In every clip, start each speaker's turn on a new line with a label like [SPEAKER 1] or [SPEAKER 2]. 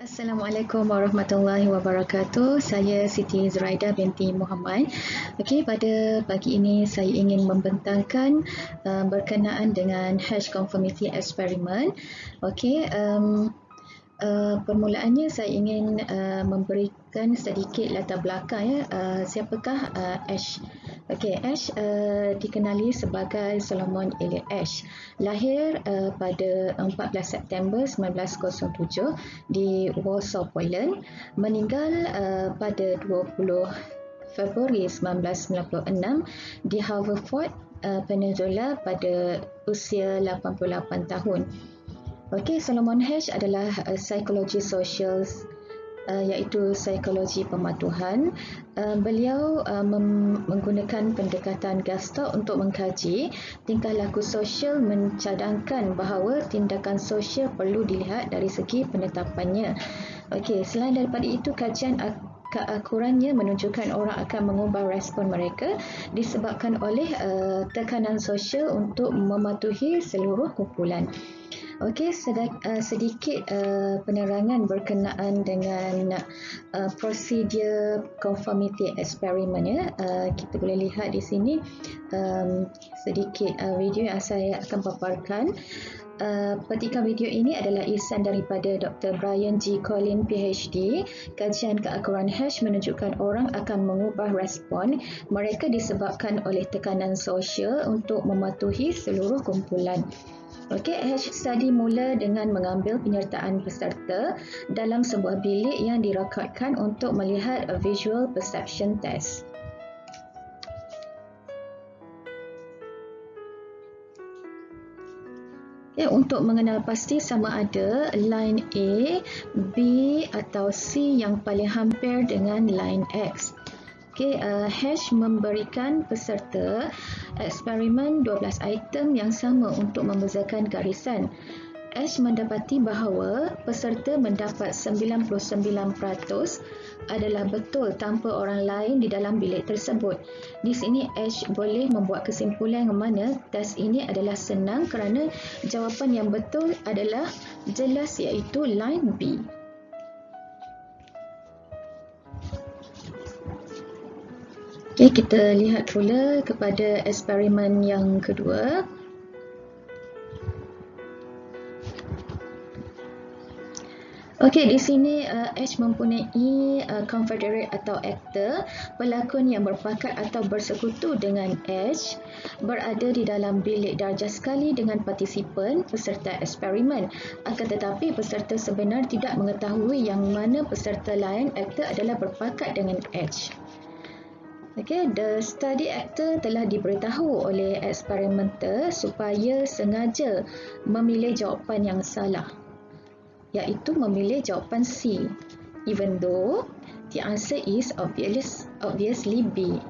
[SPEAKER 1] Assalamualaikum warahmatullahi wabarakatuh. Saya Siti Zuraida binti Muhammad. Okey, pada pagi ini saya ingin membentangkan berkenaan dengan hash conformity experiment. Okey, permulaannya saya ingin memberikan sedikit latar belakang ya. Siapakah Ash? Okey, Ash dikenali sebagai Solomon Elliot Ash. Lahir pada 14 September 1907 di Warsaw, Poland. Meninggal pada 20 Februari 1996 di Haverford, Peninsula pada usia 88 tahun. Okey, Solomon Ash adalah psikologi sosial iaitu psikologi pematuhan. Beliau menggunakan pendekatan Gestalt untuk mengkaji tingkah laku sosial, mencadangkan bahawa tindakan sosial perlu dilihat dari segi penetapannya. Okey, selain daripada itu, kajian keakurannya menunjukkan orang akan mengubah respon mereka disebabkan oleh tekanan sosial untuk mematuhi seluruh kumpulan. Okey, sedikit penerangan berkenaan dengan prosedur conformity experiment ya. Kita boleh lihat di sini sedikit video yang saya akan paparkan. Petikan video ini adalah irisan daripada Dr. Brian G. Collins PhD. Kajian keakuran hash menunjukkan orang akan mengubah respon mereka disebabkan oleh tekanan sosial untuk mematuhi seluruh kumpulan. Okey, hash study mula dengan mengambil penyertaan peserta dalam sebuah bilik yang direkodkan untuk melihat a visual perception test. Ya, untuk mengenal pasti sama ada line A, B atau C yang paling hampir dengan line X. Okey, hash memberikan peserta eksperimen 12 item yang sama untuk membezakan garisan. Ash mendapati bahawa peserta mendapat 99% adalah betul tanpa orang lain di dalam bilik tersebut. Di sini Ash boleh membuat kesimpulan yang mana test ini adalah senang kerana jawapan yang betul adalah jelas iaitu line B. Okey, kita lihat pula kepada eksperimen yang kedua. Okey, di sini Ash mempunyai confederate atau actor, pelakon yang berpakat atau bersekutu dengan Ash, berada di dalam bilik darjah sekali dengan partisipan peserta eksperimen. Akan tetapi peserta sebenar tidak mengetahui yang mana peserta lain actor adalah berpakat dengan Ash. Okay, the study actor telah diberitahu oleh eksperimenter supaya sengaja memilih jawapan yang salah, iaitu memilih jawapan C, even though the answer is obviously B.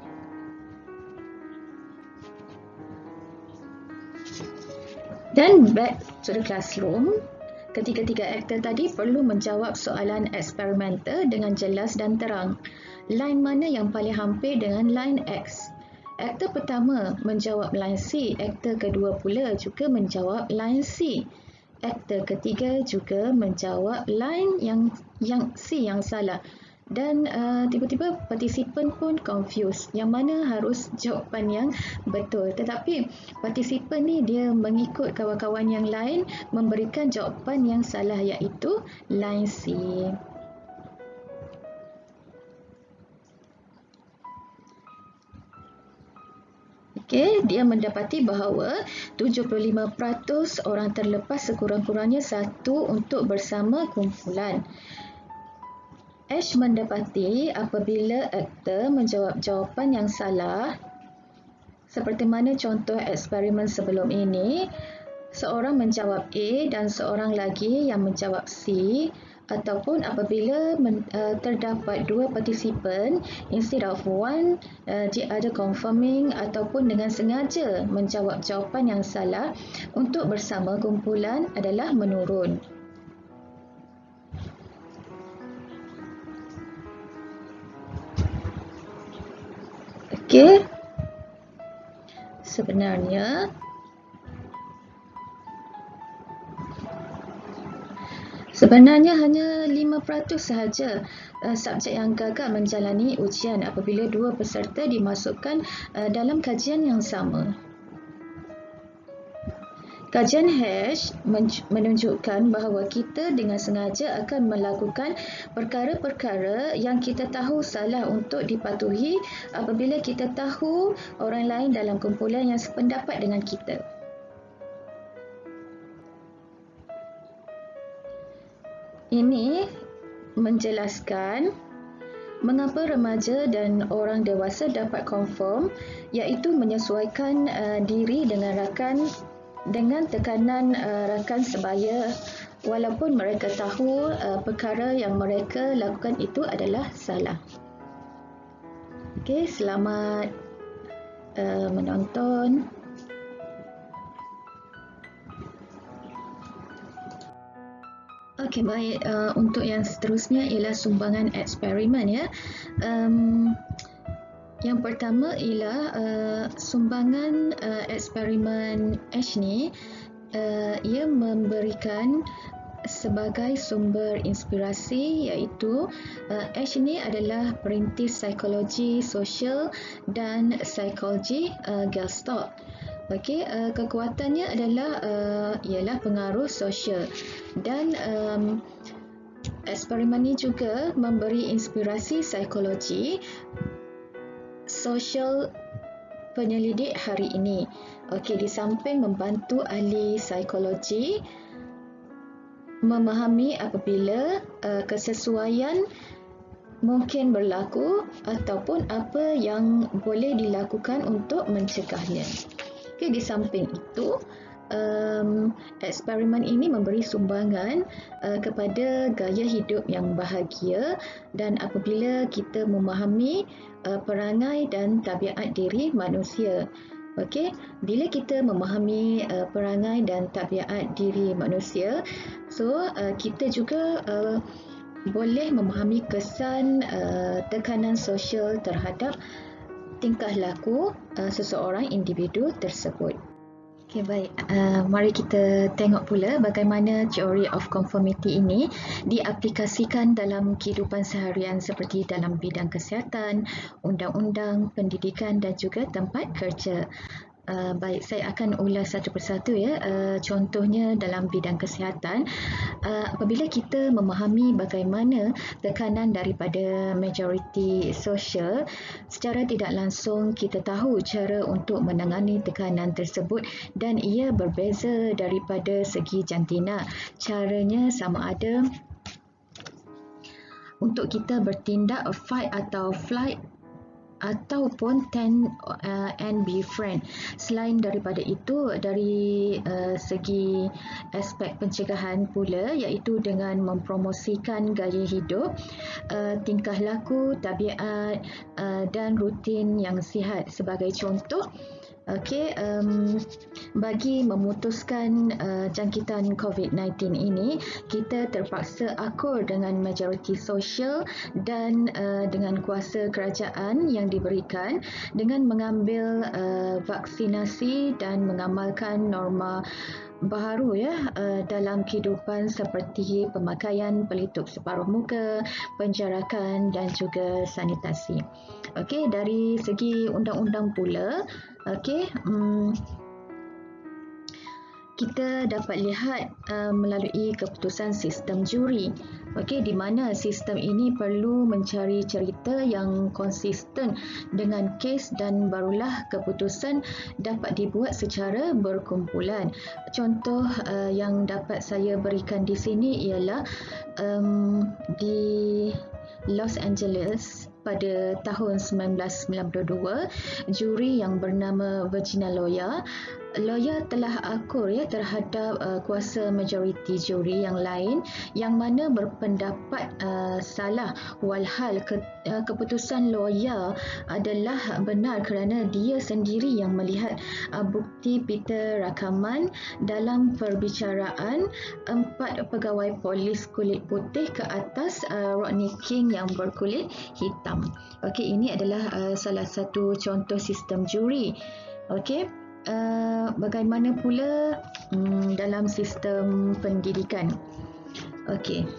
[SPEAKER 1] Dan back to the classroom, ketiga-tiga aktor tadi perlu menjawab soalan eksperimenter dengan jelas dan terang. Line mana yang paling hampir dengan line X? Aktor pertama menjawab line C, aktor kedua pula juga menjawab line C. Aktor ketiga juga menjawab line yang C yang salah. Dan tiba-tiba partisipan pun confused yang mana harus jawapan yang betul. Tetapi partisipan ni dia mengikut kawan-kawan yang lain memberikan jawapan yang salah iaitu line C. Okey, dia mendapati bahawa 75% orang terlepas sekurang-kurangnya satu untuk bersama kumpulan. Ash mendapati apabila aktor menjawab jawapan yang salah, seperti mana contoh eksperimen sebelum ini, seorang menjawab A dan seorang lagi yang menjawab C, ataupun apabila terdapat dua partisipan instead of one, the other confirming ataupun dengan sengaja menjawab jawapan yang salah untuk bersama kumpulan adalah menurun. Okey, sebenarnya hanya 5% 5% sahaja subjek yang gagal menjalani ujian apabila dua peserta dimasukkan dalam kajian yang sama. Kajian Hash menunjukkan bahawa kita dengan sengaja akan melakukan perkara-perkara yang kita tahu salah untuk dipatuhi apabila kita tahu orang lain dalam kumpulan yang sependapat dengan kita. Ini menjelaskan mengapa remaja dan orang dewasa dapat konform, iaitu menyesuaikan diri dengan tekanan rakan sebaya walaupun mereka tahu perkara yang mereka lakukan itu adalah salah. Okey, selamat menonton. Okey, baik. Untuk yang seterusnya ialah sumbangan eksperimen ya. Yang pertama ialah sumbangan eksperimen Ash ni ia memberikan sebagai sumber inspirasi, iaitu Ash ni adalah perintis psikologi sosial dan psikologi Gestalt. Okey, kekuatannya adalah ialah pengaruh sosial dan eksperimen ini juga memberi inspirasi psikologi sosial penyelidik hari ini. Okey, di samping membantu ahli psikologi memahami apabila kesesuaian mungkin berlaku ataupun apa yang boleh dilakukan untuk mencegahnya. Okey, di samping itu, eksperimen ini memberi sumbangan kepada gaya hidup yang bahagia, dan apabila kita memahami perangai dan tabiat diri manusia. Okey, bila kita memahami perangai dan tabiat diri manusia, kita juga boleh memahami kesan tekanan sosial terhadap tingkah laku seseorang individu tersebut. Okey, baik. Mari kita tengok pula bagaimana teori of conformity ini diaplikasikan dalam kehidupan seharian seperti dalam bidang kesihatan, undang-undang, pendidikan dan juga tempat kerja. Baik, saya akan ulas satu persatu ya. Contohnya dalam bidang kesihatan, apabila kita memahami bagaimana tekanan daripada majoriti sosial, secara tidak langsung kita tahu cara untuk menangani tekanan tersebut dan ia berbeza daripada segi jantina. Caranya sama ada untuk kita bertindak fight atau flight ataupun tend and befriend. Selain daripada itu, dari segi aspek pencegahan pula, iaitu dengan mempromosikan gaya hidup, tingkah laku, tabiat dan rutin yang sihat. Sebagai contoh, okey, bagi memutuskan jangkitan COVID-19 ini, kita terpaksa akur dengan majoriti sosial dan dengan kuasa kerajaan yang diberikan dengan mengambil vaksinasi dan mengamalkan norma baharu ya dalam kehidupan seperti pemakaian pelitup separuh muka, penjarakan dan juga sanitasi. Okey, dari segi undang-undang pula, okey, kita dapat lihat melalui keputusan sistem juri. Okey, di mana sistem ini perlu mencari cerita yang konsisten dengan kes dan barulah keputusan dapat dibuat secara berkumpulan. Contoh yang dapat saya berikan di sini ialah di Los Angeles pada tahun 1992, juri yang bernama Virginia Lawyer telah akur ya terhadap kuasa majoriti juri yang lain yang mana berpendapat salah, walhal keputusan lawyer adalah benar kerana dia sendiri yang melihat bukti pita rakaman dalam perbicaraan 4 pegawai polis kulit putih ke atas Rodney King yang berkulit hitam. Okey, ini adalah salah satu contoh sistem juri. Okey, bagaimana pula dalam sistem pendidikan? Okey,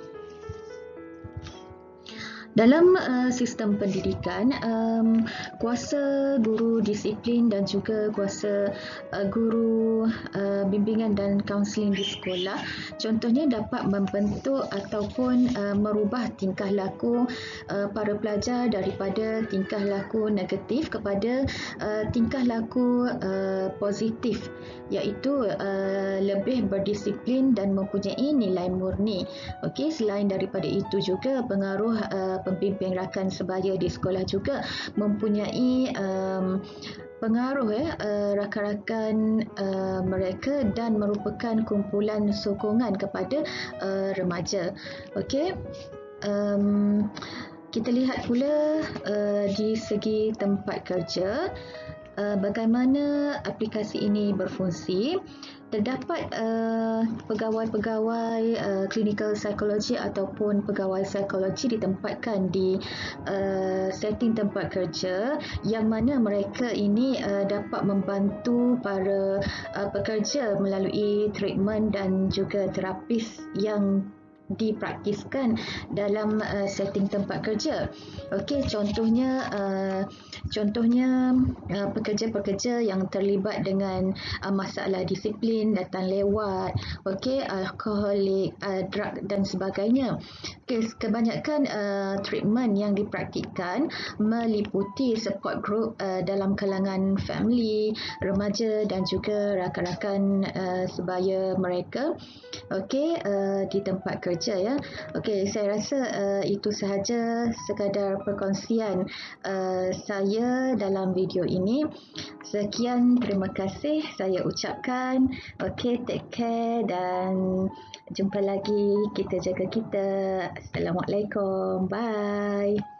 [SPEAKER 1] Dalam sistem pendidikan, kuasa guru disiplin dan juga kuasa guru bimbingan dan kaunseling di sekolah contohnya dapat membentuk ataupun merubah tingkah laku para pelajar daripada tingkah laku negatif kepada tingkah laku positif, iaitu lebih berdisiplin dan mempunyai nilai murni. Okey, selain daripada itu juga pengaruh pembimbing rakan sebaya di sekolah juga mempunyai pengaruh rakan-rakan mereka dan merupakan kumpulan sokongan kepada remaja. Okey. Kita lihat pula di segi tempat kerja bagaimana aplikasi ini berfungsi. Terdapat pegawai-pegawai clinical psychology ataupun pegawai psikologi ditempatkan di setting tempat kerja yang mana mereka ini dapat membantu para pekerja melalui treatment dan juga terapis yang dipraktiskan dalam setting tempat kerja. Okey, contohnya pekerja-pekerja yang terlibat dengan masalah disiplin, datang lewat, okey, alkoholik, drug dan sebagainya. Okey, kebanyakan treatment yang dipraktikkan meliputi support group dalam kalangan family, remaja dan juga rakan-rakan sebaya mereka. Okey, di tempat kerja ya. Okey, saya rasa itu sahaja sekadar perkongsian saya dalam video ini. Sekian, terima kasih saya ucapkan. Okey, take care dan jumpa lagi. Kita jaga kita. Assalamualaikum. Bye.